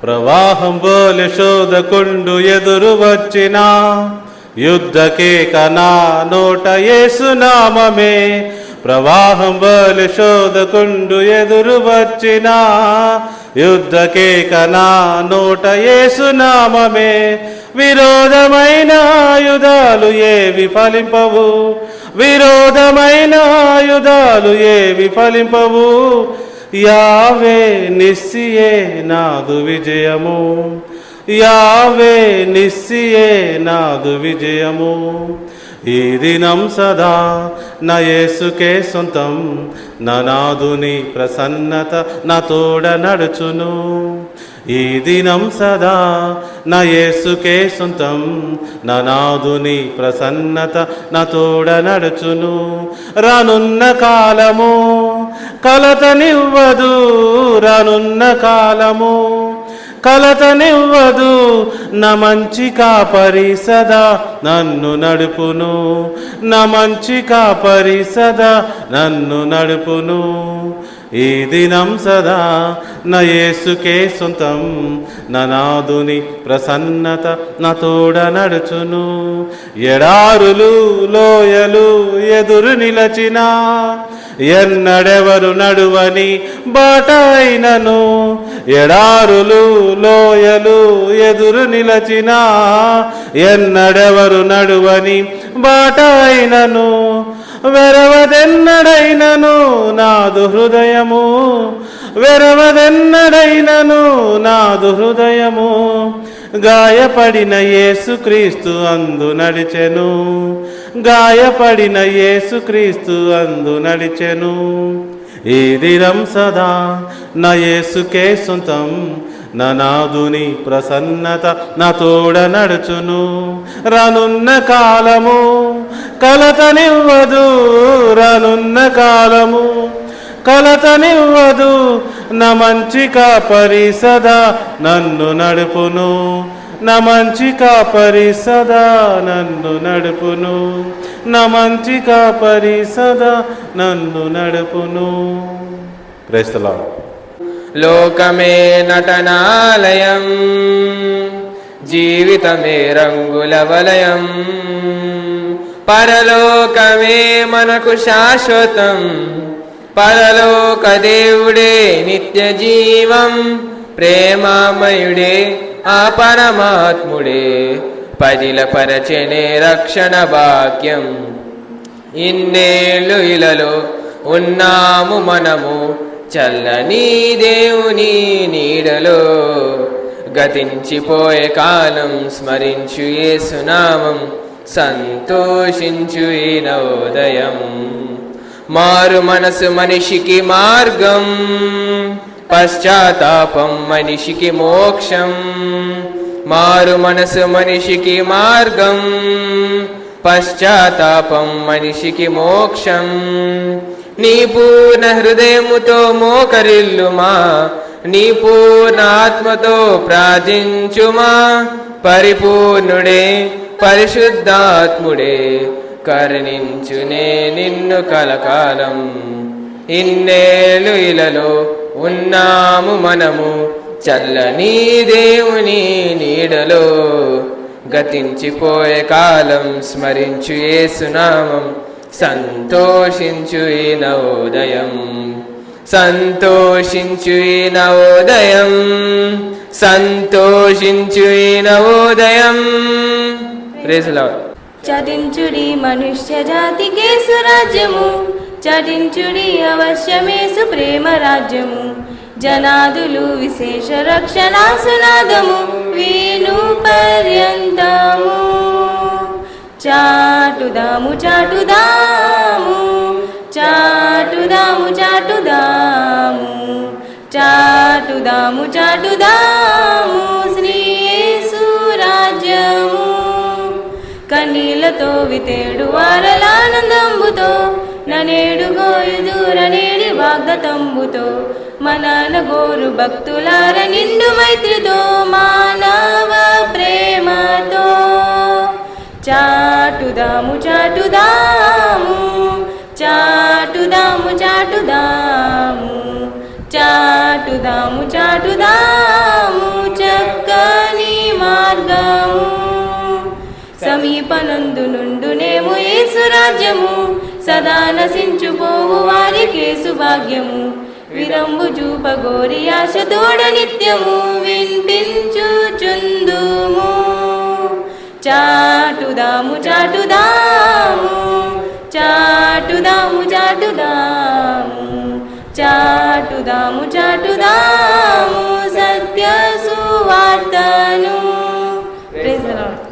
ప్రవాహం పోలి శోధకుండు ఎదురు వచ్చినా యుద్ధకే కనా నోట యేసునామమే. ప్రవాహం పోలి శోధకుండు ఎదురు వచ్చినా యుద్ధకే కనా నోట యేసునామమే. విరోధమైన ఆయుధాలు ఏవి ఫలింపవు, విరోధమైన ఆయుధాలు ఏవి ఫలింపవు. యావే నిస్సియే నాదు విజయము, యావే నిస్సియే నాదు విజయము. ఈ దినం సదా నా యేసుకే సొంతం, నా నాదుని ప్రసన్నత నా తోడ నడుచును. ఈ దినం సదా నా యేసుకే సొంతం, నా నాదుని ప్రసన్నత నా తోడ నడుచును. రానున్న కాలము కలతనివ్వదు, రానున్న కాలము కలతనివ్వదు. నా మంచి కాపరి సదా నన్ను నడుపును, నా మంచి కాపరి సదా నన్ను నడుపును. ఈ దినం సదా నా యేసుకే సొంతం, నా నాదుని ప్రసన్నత నా తోడ నడుచును. ఎడారులు లోయలు ఎదురు నిలచినా ఎన్నడెవరు నడువని బాట అయినను, ఎడారులు లోయలు ఎదురు నిలచినా ఎన్నడెవరు నడువని బాట అయినను. వెరవదెన్నడైనను నాదు హృదయము, వెరవదెన్నడైనను నాదు హృదయము. గాయపడిన యేసుక్రీస్తు అందు నడిచెను, గాయపడిన యేసుక్రీస్తు అందు నడిచెను. ఈ దినం సదా నా యేసుకే సొంతం, నా నాదుని ప్రసన్నత నా తోడ నడుచును. రానున్న కాలము కలతనివ్వదు, రానున్న కాలము కలతనివ్వదు. నా మంచి కాపరి సదా నన్ను నడుపును, నా మంచి కాపరి సదా నన్ను నడుపును, నా మంచి కాపరి సదా నన్ను నడుపును. Praise the lord. లోకమే నటనాలయం, జీవితమే రంగుల వలయం. పరలోకమే మనకు శాశ్వతం, పరలోక దేవుడే నిత్య జీవం. ప్రేమామయుడే ఆ పరమాత్ముడే, పదిల పరచనే రక్షణ భాగ్యం. ఇన్నేళ్ళు ఇలలో ఉన్నాము మనము, చల్లని దేవుని నీడలో. గతించిపోయే కాలం స్మరించు యేసునామం, సంతోషించు ఈ నవోదయం. మారు మనసు మనిషికి మార్గం, పశ్చాత్తాపం మనిషికి మోక్షం. మారు మనసు మనిషికి మార్గం, పశ్చాత్తాపం మనిషికి మోక్షం. నీ పూర్ణ హృదయముతో మోకరిల్లుమా, నీ పూర్ణ ఆత్మతో ప్రార్థించుమా. పరిపూర్ణుడే పరిశుద్ధాత్ముడే కరుణించునే నిన్ను కలకాలం. ఇన్నేళ్ళు ఇలలో ఉన్నాము మనము, చల్లని దేవుని నీడలో. గతించిపోయే కాలం స్మరించు యేసునామం, సంతోషించు ఈ నవోదయం. సంతోషించు ఈ నవోదయం, సంతోషించు ఈ నవోదయం. Praise the Lord. చాటించుడి మనుష్య జాతికే సురాజ్యము, చాటించుడి అవశ్యమేసు ప్రేమ రాజ్యము. జనాదులు విశేష రక్షణ సునాదము, వీను పర్యంతము. చాటుదాము చాటుదాము, చాటుదాము చాటుదాము, చాటుదాము చాటుదాము శ్రీ యేసు రాజ్యము. కన్నీళ్లతో వితేడు వారలానందంబుతో, ననేడు గోయుదూరనేడి వాగ్దతంబుతో. మనన గోరు భక్తులార నిండు మైత్రితో, మానవ ప్రేమతో. చాటుదాము చాటుదాము, చాటుదాము చాటుదాము, చాటుదాము చాటుదాము, రాజ్యము సదా నశించుపోవు వారికే సుభాగ్యము విరంబు చూపగోరి ఆశ తోడ నిత్యము వినిపించుచుందుము చాటుదాము చాటుదాము చాటుదాము చాటుదాము చాటుదాము చాటుదాము సత్య సువార్తను. Praise the Lord.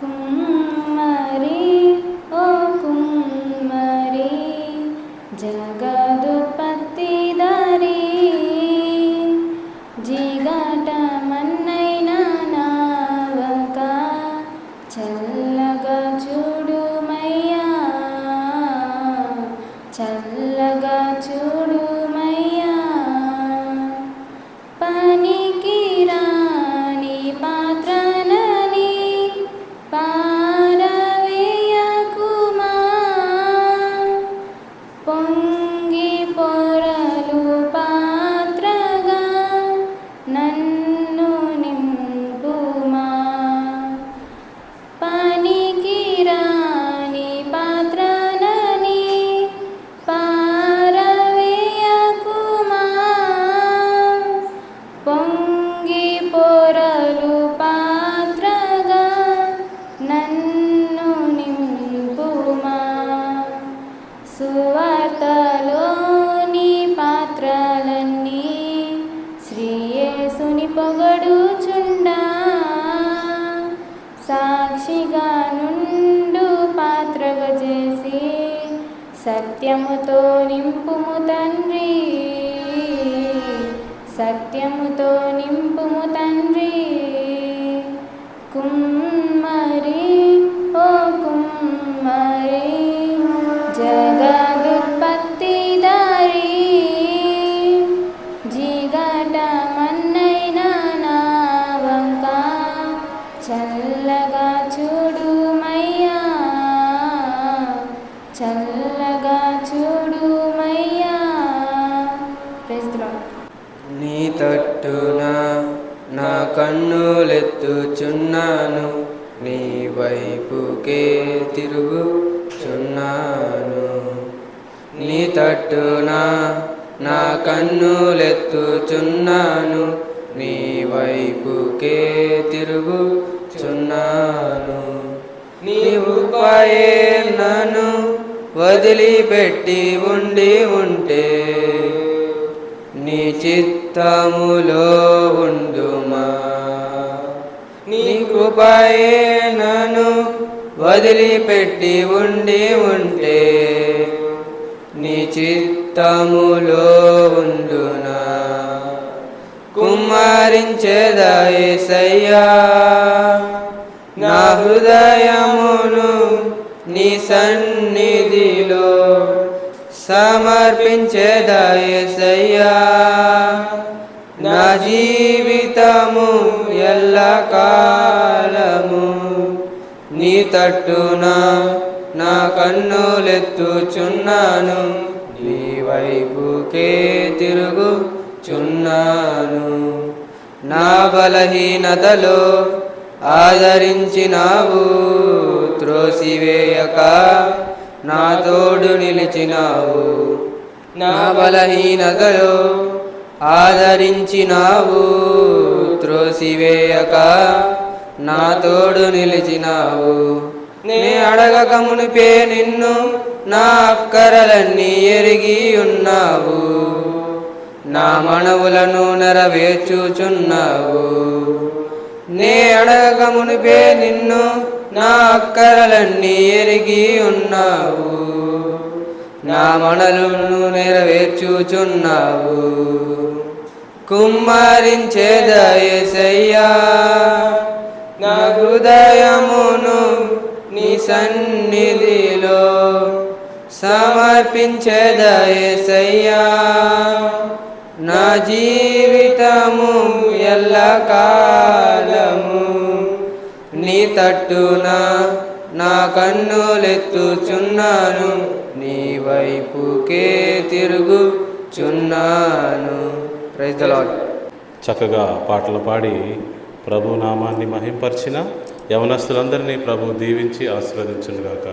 కుమ్మరి ఓ కుమ్మరి జగదుత్పత్తిదారి జిగట మన్నైన నావంక చల్లగా చూడుమయ్యా చల్లగా చూడుమయ్యా పనికి రాని పాత్రనని పారవేయకుమా పొంగి పొరలు పాత్రగా నన్ను నింపుమా పనికి రాని పాత్రనని పారవేయకుమా పొంగి పొరలు పాత్రగా నన్ను నింపుమా సువార్తలోని పాత్రలన్నీ శ్రీయేసుని పొగడుచుండా సాక్షిగా నుండు పాత్రగా చేసి సత్యముతో నింపుము తండ్రి సత్యముతో నింపుము తండ్రి. కుమ్మరి ఓ కుమ్మరి జగదుత్పత్తిదారి జిగట మన్నైన నావంక చల్లగా చూడుమయ్యా చల్లగా చూడుమయ్యా. Praise the lord. నీ తట్టున నా కన్నులెత్తుచున్నాను నీ వైపుకే తిరుగుచున్నాను. నీ తట్టున నా కన్నులెత్తుచున్నాను నీ వైపుకే తిరుగుచున్నాను. నీవు పాయే నన్ను వదిలిపెట్టి ఉంటే నీ చిత్తములో ఉండుమా. నీ కృపయే నన్ను వదిలిపెట్టి ఉంటే నీ చిత్తములో ఉండునా. కుమ్మరించేదా యేసయ్యా నా హృదయమును నీ సన్నిధిలో సమర్పించేదా యేసయ్యా నా జీవితము ఎల్లకాలము నీ తట్టున నా కన్నులెత్తుచున్నాను నీ వైపుకే తిరుగుచున్నాను. నా బలహీనతలో ఆదరించినావు త్రోసివేయక నా తోడు నిలిచినావు. నా బలహీనతలో ఆదరించినావు త్రోసివేయక నా తోడు నిలిచినావు. నే అడగక మునిపే నిన్ను నా అక్కరలన్నీ ఎరిగి ఉన్నావు. నా మనవులను నెరవేర్చుచున్నావు. నే అడగక మునిపే నిన్ను నా అక్కరలన్నీ ఎరిగి ఉన్నావు. నా మనలను నెరవేర్చుచున్నావు. కుమ్మరించేదా యేసయ్యా నా హృదయమును నీ సన్నిధిలో సమర్పించేదా యేసయ్యా నా జీవితము ఎల్లకాలము నీ తట్టున నా కన్నులెత్తుచున్నాను నీ వైపుకే తిరుగుచున్నాను. Praise the Lord. చక్కగా పాటలు పాడి ప్రభు నామాన్ని మహింపరిచిన యవనస్తులందరినీ ప్రభు దీవించి ఆశీర్వదించునుగాక.